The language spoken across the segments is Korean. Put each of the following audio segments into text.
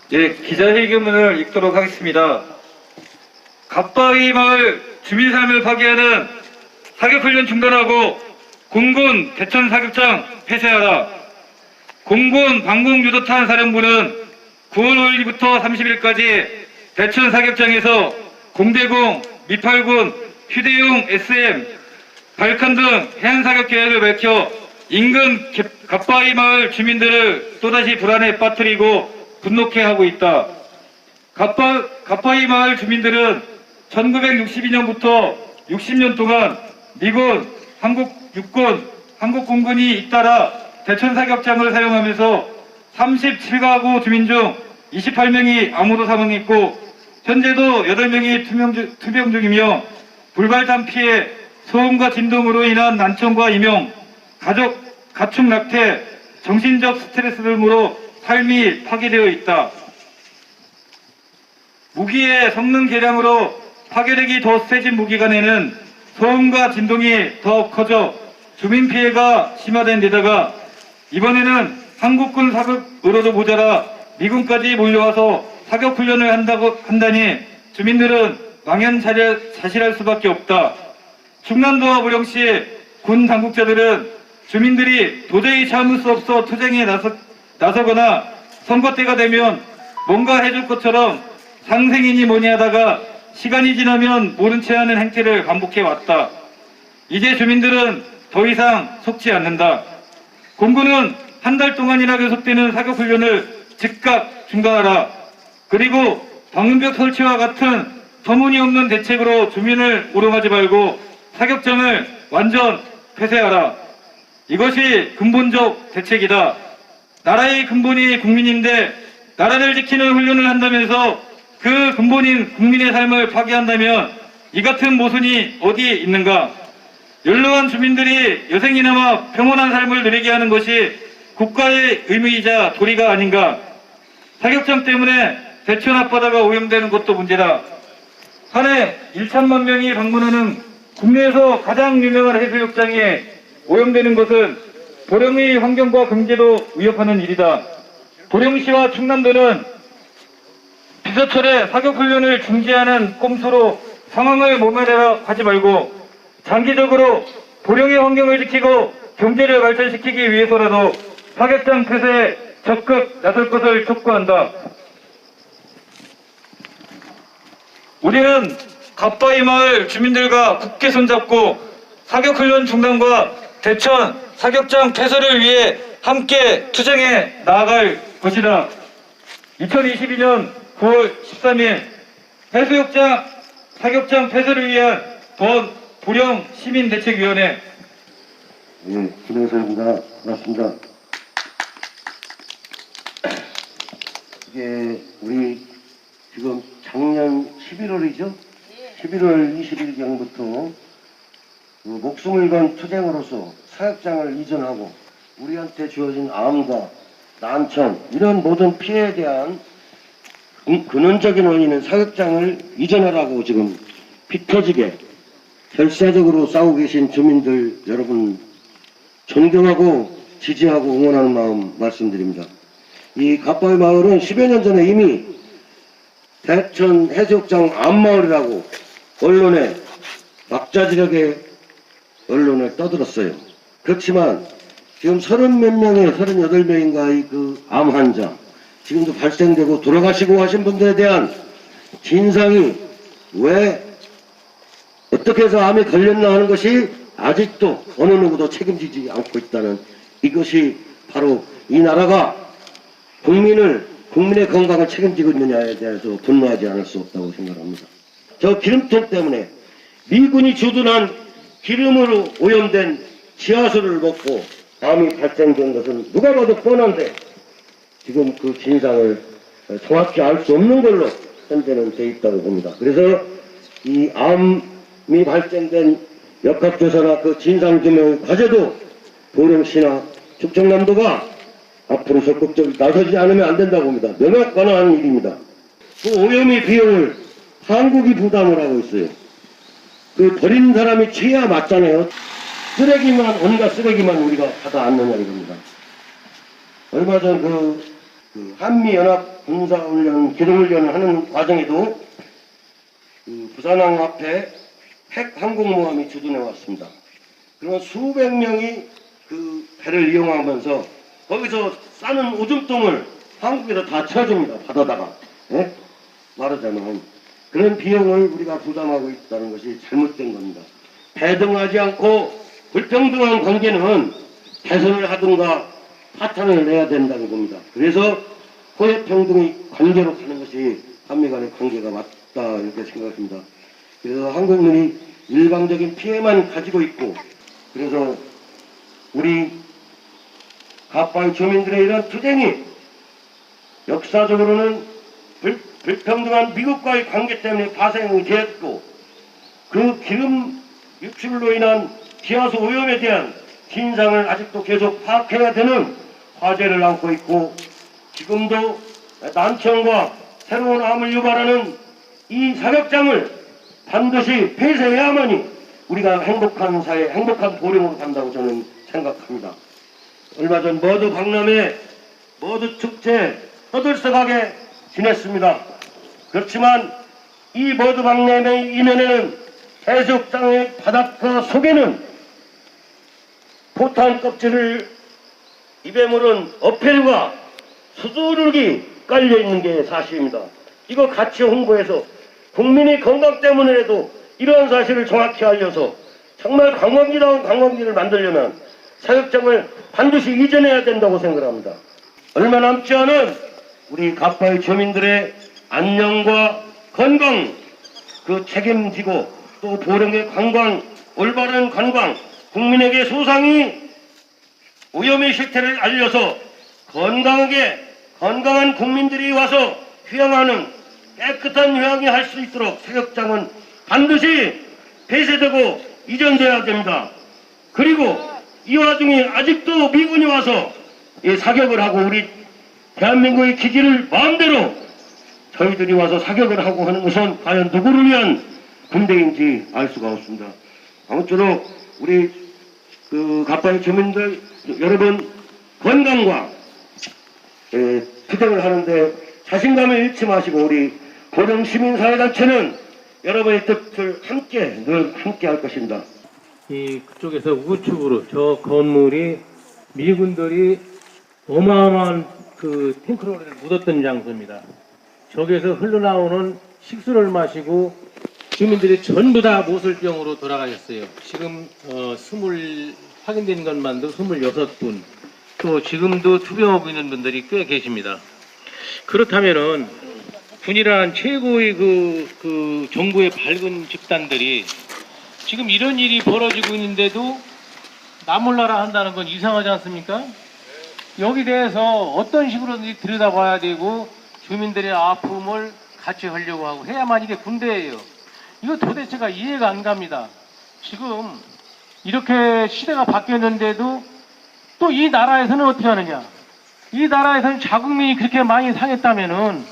기자회견문을 읽도록 하겠습니다. 갑바위 마을 주민 삶을 파괴하는 사격훈련 중단하고 공군 대천 사격장 폐쇄하라. 공군 방공유도탄 사령부는 9월 5일부터 30일까지 대천 사격장에서 공대공, 미팔군, 휴대용 SM, 발칸 등 해안사격 계획을 밝혀 인근 갑바위 마을 주민들을 또다시 불안에 빠뜨리고 분노케 하고 있다. 갑바위 마을 주민들은 1962년부터 60년 동안 미군, 한국 육군, 한국 공군이 잇따라 대천 사격장을 사용하면서 37가구 주민 중 28명이 암으로 사망했고 현재도 8명이 투병 중이며 불발탄 피해, 소음과 진동으로 인한 난청과 이명, 가축 낙태, 정신적 스트레스 등으로 삶이 파괴되어 있다. 무기의 성능 개량으로 파괴력이 더 세진 무기 간에는 소음과 진동이 더 커져 주민 피해가 심화된 데다가 이번에는 한국군 사격으로도 모자라 미군까지 몰려와서 사격 훈련을 한다니 주민들은 망연자실할 수밖에 없다. 충남도와 보령시 군 당국자들은 주민들이 도저히 참을 수 없어 투쟁에 나서거나 선거 때가 되면 뭔가 해줄 것처럼 상생이니 뭐니 하다가 시간이 지나면 모른 채 하는 행태를 반복해 왔다. 이제 주민들은 더 이상 속지 않는다. 공군은 한 달 동안이나 계속되는 사격 훈련을 즉각 중단하라. 그리고 방음벽 설치와 같은 터무니없는 대책으로 주민을 오롱하지 말고 사격장을 완전 폐쇄하라. 이것이 근본적 대책이다. 나라의 근본이 국민인데 나라를 지키는 훈련을 한다면서 그 근본인 국민의 삶을 파괴한다면 이 같은 모순이 어디에 있는가? 연로한 주민들이 여생이나마 평온한 삶을 누리게 하는 것이 국가의 의무이자 도리가 아닌가? 사격장 때문에 대천 앞바다가 오염되는 것도 문제다. 한 해 1천만 명이 방문하는 국내에서 가장 유명한 해수욕장에 오염되는 것은 보령의 환경과 경제도 위협하는 일이다. 보령시와 충남도는 비서철에 사격훈련을 중지하는 꼼수로 상황을 모면하려 하지 말고 장기적으로 보령의 환경을 지키고 경제를 발전시키기 위해서라도 사격장 폐쇄에 적극 나설 것을 촉구한다. 우리는 갑바위 마을 주민들과 굳게 손잡고 사격훈련 중단과 대천 사격장 폐쇄를 위해 함께 투쟁해 나아갈 것이다. 2022년 9월 13일 해수욕장 사격장 폐쇄를 위한 보령 시민대책위원회. 예, 김영석입니다. 반갑습니다. 이게 우리 지금 작년 11월이죠? 11월 20일경부터 그 목숨을 건 투쟁으로서 사격장을 이전하고 우리한테 주어진 암과 난청 이런 모든 피해에 대한 근원적인 원인은 사격장을 이전하라고 지금 피 터지게 결사적으로 싸우고 계신 주민들 여러분 존경하고 지지하고 응원하는 마음 말씀드립니다. 이 갑바위 마을은 10여 년 전에 이미 대천 해수욕장 앞마을이라고 언론에 막자지력에 언론에 떠들었어요. 그렇지만 지금 30몇 명의 38명인가의 그 암 환자 지금도 발생되고 돌아가시고 하신 분들에 대한 진상이 왜 어떻게 해서 암에 걸렸나 하는 것이 아직도 어느 누구도 책임지지 않고 있다는 이것이 바로 이 나라가 국민의 건강을 책임지고 있느냐에 대해서 분노하지 않을 수 없다고 생각합니다. 저 기름통 때문에 미군이 주둔한 기름으로 오염된 지하수를 먹고 암이 발생된 것은 누가 봐도 뻔한데 지금 그 진상을 정확히 알 수 없는 걸로 현재는 돼 있다고 봅니다. 그래서 이 암이 발생된 역학조사나 그 진상규명 과제도 보령시나 충청남도가 앞으로 적극적으로 나서지 않으면 안 된다고 봅니다. 명확한 일입니다. 그 오염의 비용을 한국이 부담을 하고 있어요. 그 버린 사람이 죄야 맞잖아요. 쓰레기만 온갖 쓰레기만 우리가 받아 안느냐 이겁니다. 얼마 전 그 그 한미연합 군사훈련, 기동훈련을 하는 과정에도 그 부산항 앞에 핵 항공모함이 주둔해 왔습니다. 그런 수백 명이 그 배를 이용하면서 거기서 싸는 오줌통을 한국에다 다 채워줍니다. 바다다가. 예? 말하자면 그런 비용을 우리가 부담하고 있다는 것이 잘못된 겁니다. 배등하지 않고 불평등한 관계는 개선을 하든가 파탄을 내야 된다는 겁니다. 그래서 호혜평등의 관계로 가는 것이 한미 간의 관계가 맞다 이렇게 생각합니다. 그래서 한국민이 일방적인 피해만 가지고 있고, 그래서 우리 가파의 주민들의 이런 투쟁이 역사적으로는 불평등한 미국과의 관계 때문에 발생이 되었고, 그 기름 유출로 인한 지하수 오염에 대한 진상을 아직도 계속 파악해야 되는 과제를 안고 있고, 지금도 난청과 새로운 암을 유발하는 이 사격장을 반드시 폐쇄해야만이 우리가 행복한 사회, 행복한 보령으로 간다고 저는 생각합니다. 얼마 전 머드 박람회 머드 축제 떠들썩하게 지냈습니다. 그렇지만 이 머드 박람회 이면에는 해수욕장의 바닷가 속에는 포탄 껍질을 입에 물은 어패류가 수두룩이 깔려있는 게 사실입니다. 이거 같이 홍보해서 국민의 건강 때문에라도 이러한 사실을 정확히 알려서 정말 관광지다운 관광지를 만들려면 사격장을 반드시 이전해야 된다고 생각합니다. 얼마 남지 않은 우리 가파의 주민들의 안녕과 건강 그 책임지고, 또 보령의 관광, 올바른 관광, 국민에게 소상히 오염의 실태를 알려서 건강한 국민들이 와서 휴양하는 깨끗한 휴양이 할 수 있도록 사격장은 반드시 폐쇄되고 이전돼야 됩니다. 그리고 이 와중에 아직도 미군이 와서 이 사격을 하고 우리 대한민국의 기지를 마음대로 저희들이 와서 사격을 하고 하는 것은 과연 누구를 위한 군대인지 알 수가 없습니다. 아무쪼록 우리 그 가파의 주민들 여러분 건강과 투쟁을 하는데 자신감을 잃지 마시고, 우리 보령 시민사회단체는 여러분의 뜻을 늘 함께 할 것입니다. 이 그쪽에서 우측으로 저 건물이 미군들이 어마어마한 그 탱크로를 묻었던 장소입니다. 저기에서 흘러나오는 식수를 마시고 주민들이 전부 다 모슬병으로 돌아가셨어요. 지금 확인된 것만도 26분, 또 지금도 투병하고 있는 분들이 꽤 계십니다. 그렇다면은 군이란 최고의 그 정부의 밝은 집단들이 지금 이런 일이 벌어지고 있는데도 나 몰라라 한다는 건 이상하지 않습니까? 여기 대해서 어떤 식으로든지 들여다봐야 되고 주민들의 아픔을 같이 하려고 하고 해야만 이게 군대예요. 이거 도대체가 이해가 안 갑니다. 지금 이렇게 시대가 바뀌었는데도 또 이 나라에서는 어떻게 하느냐? 이 나라에서는 자국민이 그렇게 많이 상했다면은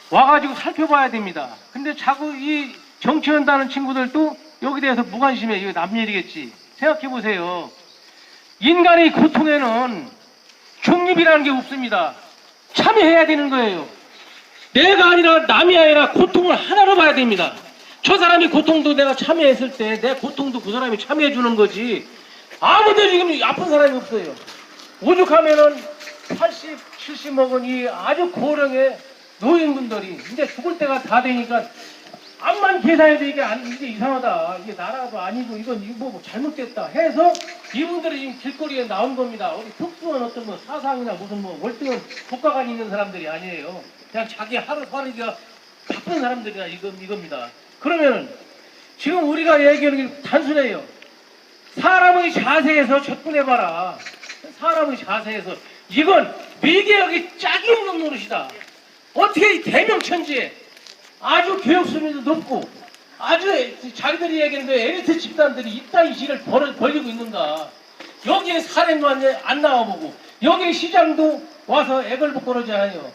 와가지고 살펴봐야 됩니다. 근데 자꾸 이 정치한다는 친구들도 여기 대해서 무관심해. 이거 남 일이겠지. 생각해보세요. 인간의 고통에는 중립이라는 게 없습니다. 참여해야 되는 거예요. 내가 아니라 남이 아니라 고통을 하나로 봐야 됩니다. 저 사람이 고통도 내가 참여했을 때 내 고통도 그 사람이 참여해 주는 거지. 아무도 지금 아픈 사람이 없어요. 오죽하면은 80, 70 먹은 이 아주 고령의 노인분들이 이제 죽을 때가 다 되니까 암만 계산해도 이게 이상하다. 이게 나라도 아니고 이건 뭐 잘못됐다 해서 이분들이 지금 길거리에 나온 겁니다. 어디 특수한 어떤 뭐 사상이나 무슨 뭐 월등한 국가관이 있는 사람들이 아니에요. 그냥 자기 하루하루가 바쁜 사람들이나 이겁니다. 그러면 지금 우리가 얘기하는 게 단순해요. 사람의 자세에서 접근해봐라. 사람의 자세에서. 이건 미개역이 짝이 없는 노릇이다. 어떻게 이 대명천지에 아주 교육 수준도 높고 아주 자기들이 얘기하는데 엘리트 집단들이 이따위 일을 벌이고 있는가. 여기에 사례만 안 나와보고 여기에 시장도 와서 애걸복 그러지 않아요.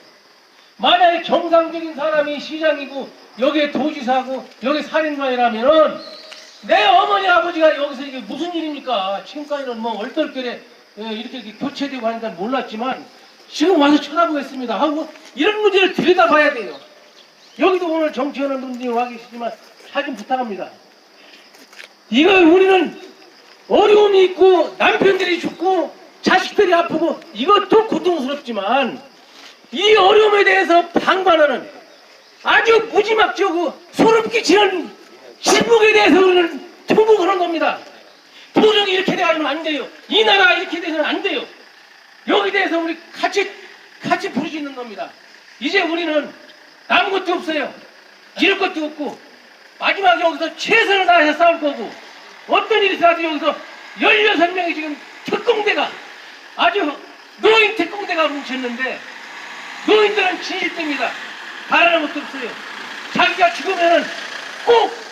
만약에 정상적인 사람이 시장이고 여기에 도지사고 여기 살인마이라면은 내 어머니 아버지가 여기서 이게 무슨 일입니까? 지금까지는 뭐 얼떨결에 이렇게 교체되고 하니까 몰랐지만 지금 와서 쳐다보겠습니다 하고 이런 문제를 들여다봐야 돼요. 여기도 오늘 정치하는 분들이 와 계시지만 잘 좀 부탁합니다. 이걸 우리는 어려움이 있고 남편들이 죽고 자식들이 아프고 이것도 고통스럽지만 이 어려움에 대해서 방관하는 아주 무지막지하고 소름 끼치는 신복에 대해서 우리는 통곡하는 겁니다. 도저히 이렇게 돼가지고는 안 돼요. 이 나라 이렇게 돼서는 안 돼요. 여기 대해서 우리 같이 부르짖는 겁니다. 이제 우리는 남은 것도 없어요. 잃을 것도 없고 마지막에 여기서 최선을 다해서 싸울 거고 어떤 일이 있어도 여기서 16명이 지금 특공대가 아주 노인 특공대가 뭉쳤는데 노인들은 진실됩니다. 바라는 것도 없어요. 자기가 죽으면은 꼭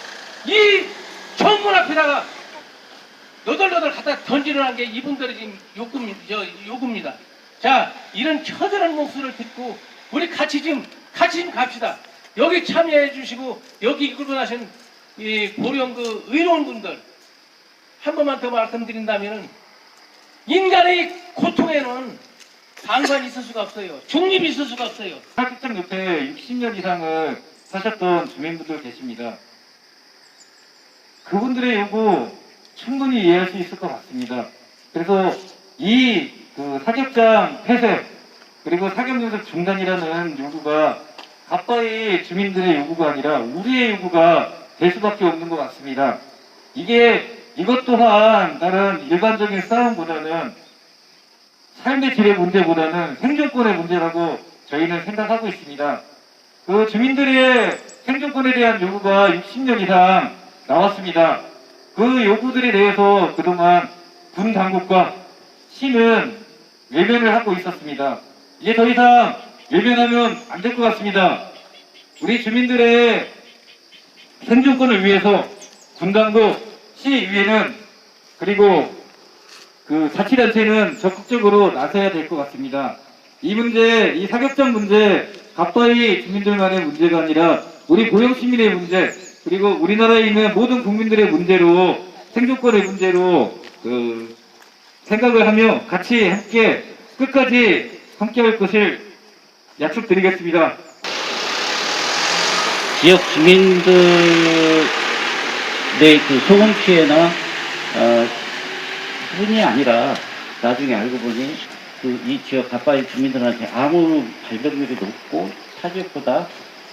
이 정문 앞에다가 너덜너덜 갖다 던지는 게 이분들이 지금 요구입니다. 자, 이런 처절한 목소리를 듣고 우리 같이 좀 갑시다. 여기 참여해 주시고 여기 이끌고 나신 이 고령 그 의로운 분들 한 번만 더 말씀드린다면은 인간의 고통에는 방관이 있을 수가 없어요. 중립이 있을 수가 없어요. 사격장 옆에 60년 이상을 사셨던 주민분들 계십니다. 그분들의 요구 충분히 이해할 수 있을 것 같습니다. 그래서 이 사격장 폐쇄 그리고 사격연습 중단이라는 요구가 가빠이 주민들의 요구가 아니라 우리의 요구가 될 수밖에 없는 것 같습니다. 이것 또한 다른 일반적인 싸움보다는 삶의 질의 문제보다는 생존권의 문제라고 저희는 생각하고 있습니다. 그 주민들의 생존권에 대한 요구가 60년 이상 나왔습니다. 그 요구들에 대해서 그동안 군 당국과 시는 외면을 하고 있었습니다. 이제 더 이상 외면하면 안 될 것 같습니다. 우리 주민들의 생존권을 위해서 군 당국, 시의회는 그리고 그 자치단체는 적극적으로 나서야 될 것 같습니다. 이 문제, 이 사격장 문제, 가빠이 주민들만의 문제가 아니라 우리 고령 시민의 문제, 그리고 우리나라에 있는 모든 국민들의 문제로, 생존권의 문제로 생각을 하며 같이 함께 끝까지 함께할 것을 약속드리겠습니다. 지역 주민들의 그 소음 피해나 뿐이 아니라 나중에 알고 보니 이 지역 가까이 주민들한테 아무 발병률이 높고 타지역보다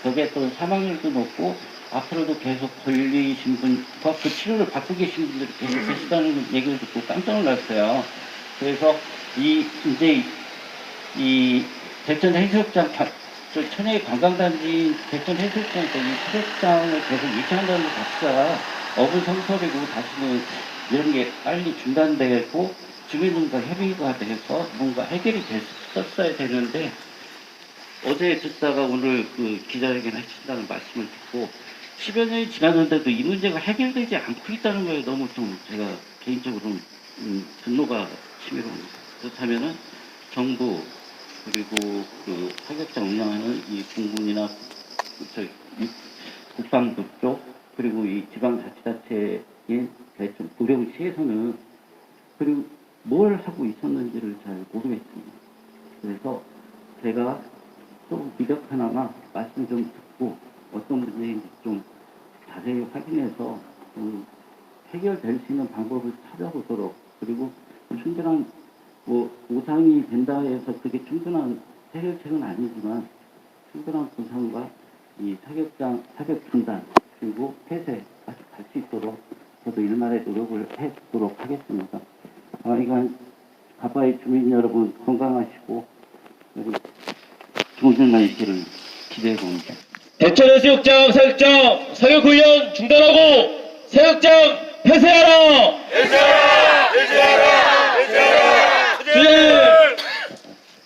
거기에 또 사망률도 높고 앞으로도 계속 걸리신 분과 그 치료를 받고 계신 분들이 계속 계시다는 얘기를 듣고 깜짝 놀랐어요. 그래서 이제 이 대천 해수욕장 천혜의 관광단지 대천 해수욕장에서 이 사격장을 계속 유치한다는 것 자체가 어불성설이고 다시는 이런 게 빨리 중단되고 주민들과 협의가 돼서 뭔가 해결이 됐었어야 되는데 어제 듣다가 오늘 그 기자회견 하신다는 말씀을 듣고 10여 년이 지났는데도 이 문제가 해결되지 않고 있다는 거에 너무 좀 제가 개인적으로 분노가 치밀어옵니다. 그렇다면은 정부 그리고 그 사격장 운영하는 이 공군이나 국방부 쪽 그리고 이 지방자치단체인 대충 고령시에서는 그리고 뭘 하고 있었는지를 잘 모르겠습니다. 그래서 제가 좀 미력 하나만 말씀 좀 듣고 어떤 문제인지 좀 자세히 확인해서 좀 해결될 수 있는 방법을 찾아보도록 그리고 충분한 보상이 된다 해서 그게 충분한 해결책은 아니지만 충분한 보상과 이 사격 중단 그리고 폐쇄까지 갈 수 있도록 저도 일말의 노력을 해보도록 하겠습니다. 이건 가까이 주민 여러분 건강하시고 좋은 일만 있기를 기대해 봅니다. 대천해수욕장 사격장 사격훈련 중단하고 사격장 폐쇄하라! 폐쇄하라! 폐쇄하라! 폐쇄하라! 폐쇄하라!